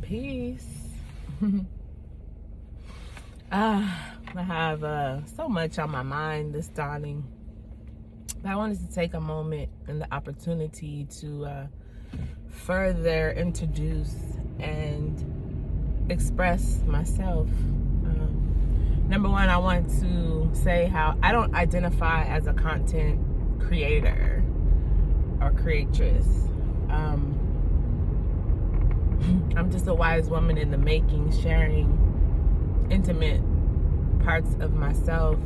Peace. I have so much on my mind this dawning. I wanted to take a moment and the opportunity to further introduce and express myself. Number one, I want to say how I don't identify as a content creator or creatress. I'm just a wise woman in the making, sharing intimate parts of myself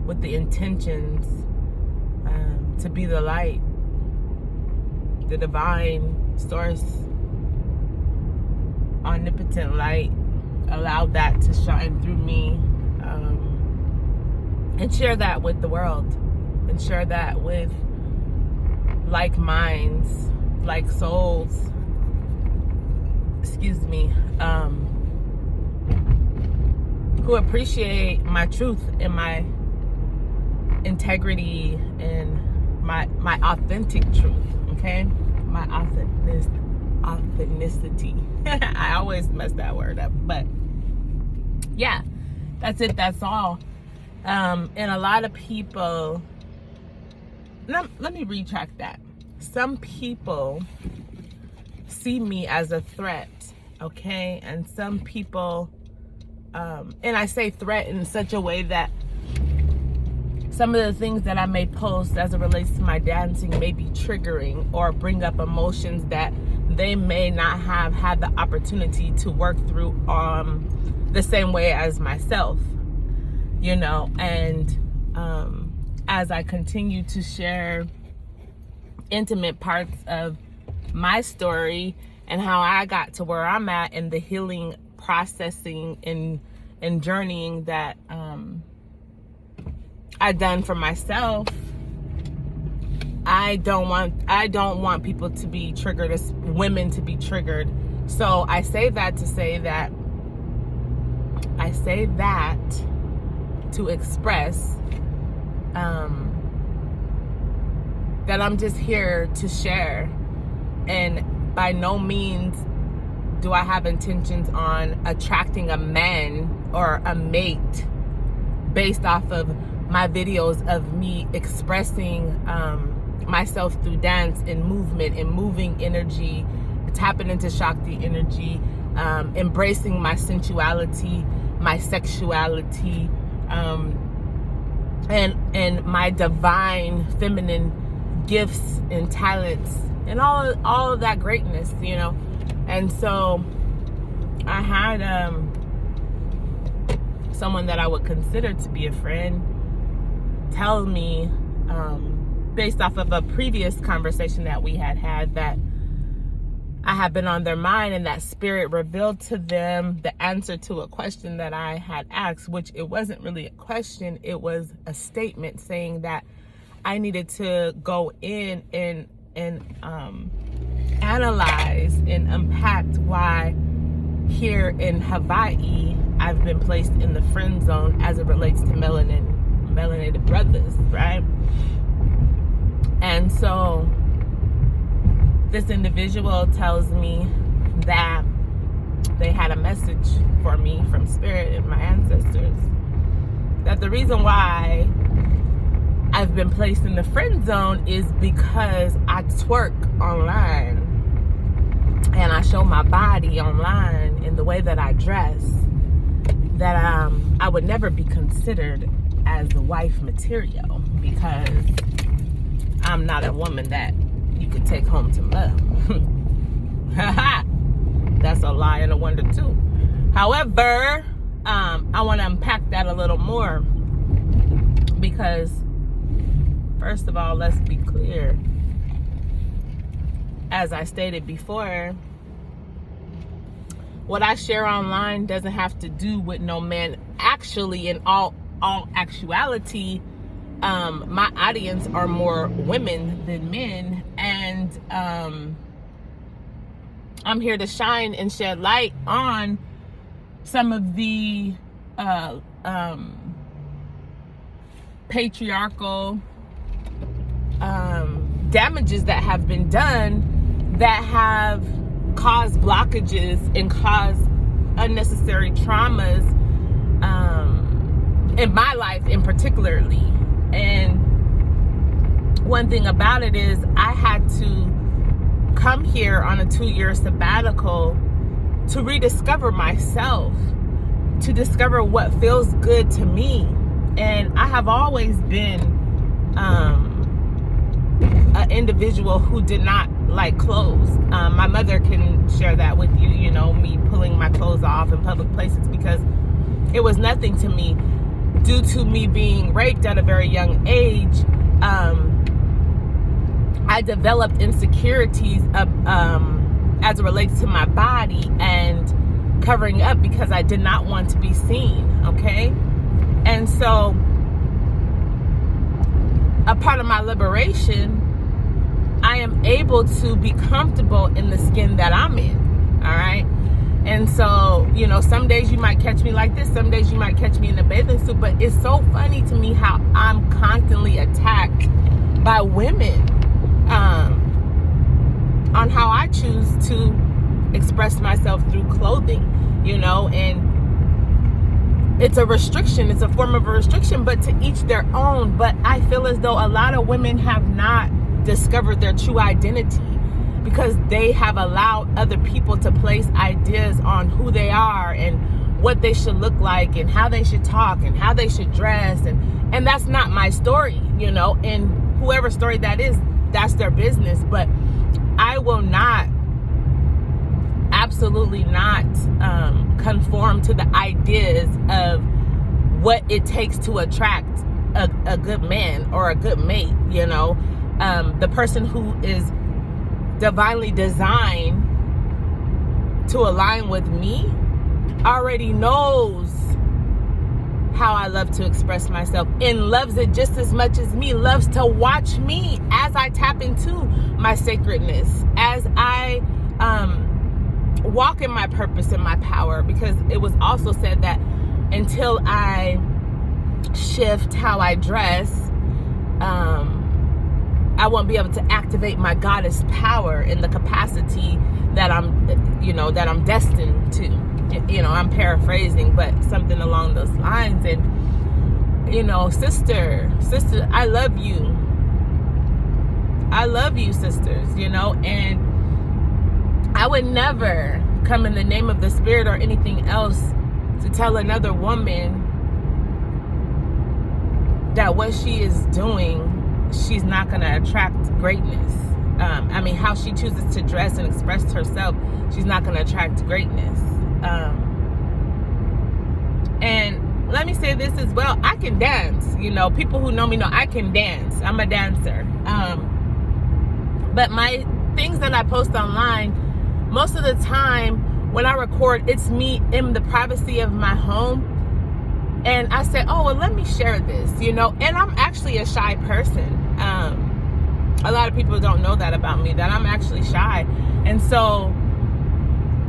with the intentions to be the light, the divine source, omnipotent light. Allow that to shine through me, and share that with the world, and share that with like minds, like souls, who appreciate my truth and my integrity and my authentic truth, okay? My authenticity. I always mess that word up, but yeah, that's it, that's all. And a lot of people, let me retract that. Some people see me as a threat, okay? And some people, and I say threat in such a way that some of the things that I may post as it relates to my dancing may be triggering or bring up emotions that they may not have had the opportunity to work through the same way as myself, you know. And as I continue to share intimate parts of my story and how I got to where I'm at, and the healing, processing, and journeying that I've done for myself, I don't want people to be triggered, as women to be triggered. So I say that to express that I'm just here to share, and by no means do I have intentions on attracting a man or a mate based off of my videos of me expressing myself through dance and movement and moving energy, tapping into Shakti energy, embracing my sensuality, my sexuality, and my divine feminine gifts and talents and all of that greatness, you know. And so I had someone that I would consider to be a friend tell me, based off of a previous conversation that we had, that I had been on their mind, and that spirit revealed to them the answer to a question that I had asked, which it wasn't really a question, it was a statement saying that I needed to go in and analyze and unpack why here in Hawaii I've been placed in the friend zone as it relates to melanated brothers, right? And so this individual tells me that they had a message for me from spirit and my ancestors, that the reason why I've been placed in the friend zone is because I twerk online and I show my body online in the way that I dress, that I would never be considered as the wife material, because I'm not a woman that you could take home to love. That's a lie and a wonder too. However, I want to unpack that a little more, because first of all, let's be clear. As I stated before, what I share online doesn't have to do with no man. Actually, in all actuality, my audience are more women than men, and I'm here to shine and shed light on some of the patriarchal damages that have been done, that have cause blockages and cause unnecessary traumas in my life in particularly. And one thing about it is I had to come here on a 2-year sabbatical to rediscover myself, to discover what feels good to me. And I have always been an individual who did not like clothes. My mother can share that with you, you know, me pulling my clothes off in public places, because it was nothing to me. Due to me being raped at a very young age, I developed insecurities as it relates to my body and covering up because I did not want to be seen, okay? And so a part of my liberation, I am able to be comfortable in the skin that I'm in, all right? And so, you know, some days you might catch me like this, some days you might catch me in a bathing suit, but it's so funny to me how I'm constantly attacked by women on how I choose to express myself through clothing, you know, and it's a restriction, it's a form of a restriction, but to each their own. But I feel as though a lot of women have not discovered their true identity because they have allowed other people to place ideas on who they are and what they should look like and how they should talk and how they should dress, and that's not my story, you know, and whoever's story that is, that's their business. But I will not, absolutely not conform to the ideas of what it takes to attract a good man or a good mate, you know. The person who is divinely designed to align with me already knows how I love to express myself and loves it just as much as me, loves to watch me as I tap into my sacredness, as I walk in my purpose and my power, because it was also said that until I shift how I dress, I won't be able to activate my goddess power in the capacity that I'm, you know, that I'm destined to. You know, I'm paraphrasing, but something along those lines. And, you know, sister, I love you. I love you, sisters, you know, and I would never come in the name of the spirit or anything else to tell another woman that what she is doing, she's not going to attract greatness. I mean, how she chooses to dress and express herself, she's not going to attract greatness. And let me say this as well. I can dance. You know, people who know me know I can dance. I'm a dancer. But my things that I post online, most of the time when I record, it's me in the privacy of my home. And I say, oh, well, let me share this, you know. And I'm actually a shy person. A lot of people don't know that about me, that I'm actually shy. And so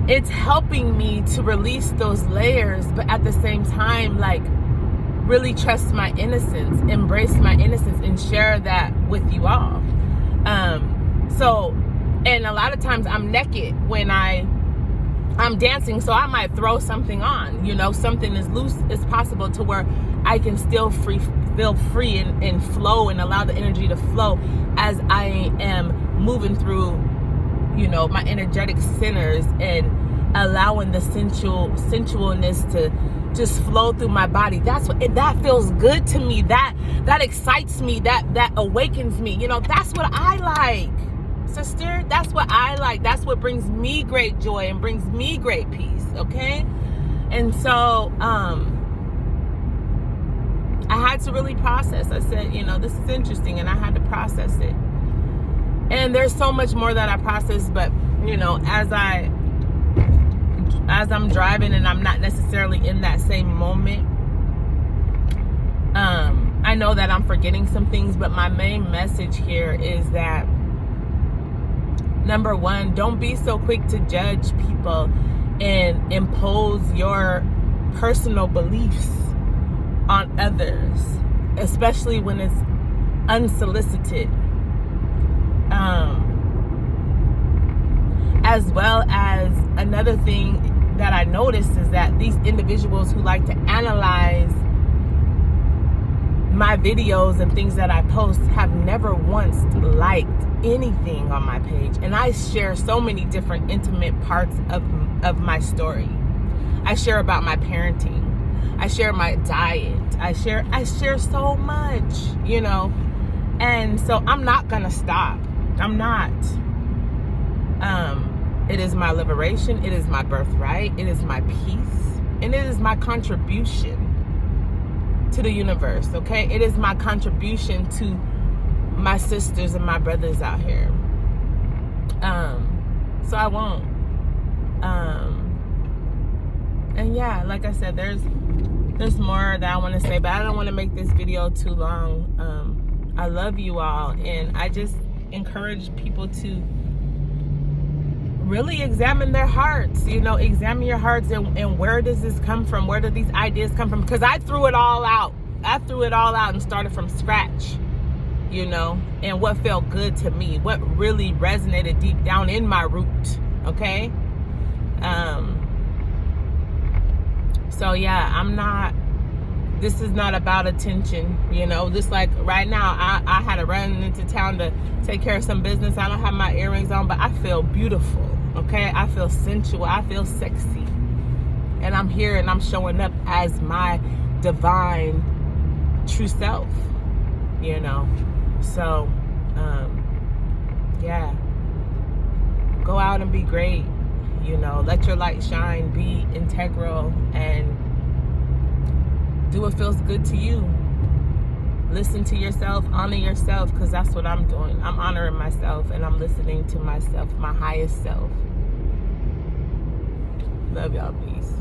it's helping me to release those layers, but at the same time, like, really trust my innocence, embrace my innocence, and share that with you all. So, and a lot of times I'm naked when I'm dancing, so I might throw something on, you know, something as loose as possible to where I can still feel free and flow and allow the energy to flow as I am moving through, you know, my energetic centers and allowing the sensualness to just flow through my body. That feels good to me. That excites me. That awakens me. You know, that's what I like, sister. That's what I like. That's what brings me great joy and brings me great peace. Okay. And so, I had to really process. I said, you know, this is interesting, and I had to process it. And there's so much more that I processed, but, you know, as I'm driving and I'm not necessarily in that same moment, I know that I'm forgetting some things, but my main message here is that, number one, don't be so quick to judge people and impose your personal beliefs on others, especially when it's unsolicited. As well as another thing that I noticed is that these individuals who like to analyze my videos and things that I post have never once liked anything on my page. And I share so many different intimate parts of my story. I share about my parenting. I share my diet. I share so much, you know. And so I'm not gonna stop. I'm not. It is my liberation. It is my birthright. It is my peace. And it is my contribution to the universe, okay? It is my contribution to my sisters and my brothers out here. So I won't. And yeah, like I said, there's more that I want to say, but I don't want to make this video too long. I love you all, and I just encourage people to really examine their hearts. You know, examine your hearts, and where does this come from? Where do these ideas come from? Because I threw it all out. I threw it all out and started from scratch, you know, and what felt good to me, what really resonated deep down in my root, okay? So yeah, this is not about attention, you know. Just like right now, I had to run into town to take care of some business. I don't have my earrings on, but I feel beautiful, okay? I feel sensual, I feel sexy. And I'm here and I'm showing up as my divine true self, you know. So, yeah. Go out and be great, you know. Let your light shine, be integral, and do what feels good to you. Listen to yourself, honor yourself, because that's what I'm doing. I'm honoring myself, and I'm listening to myself, my highest self. Love y'all, peace.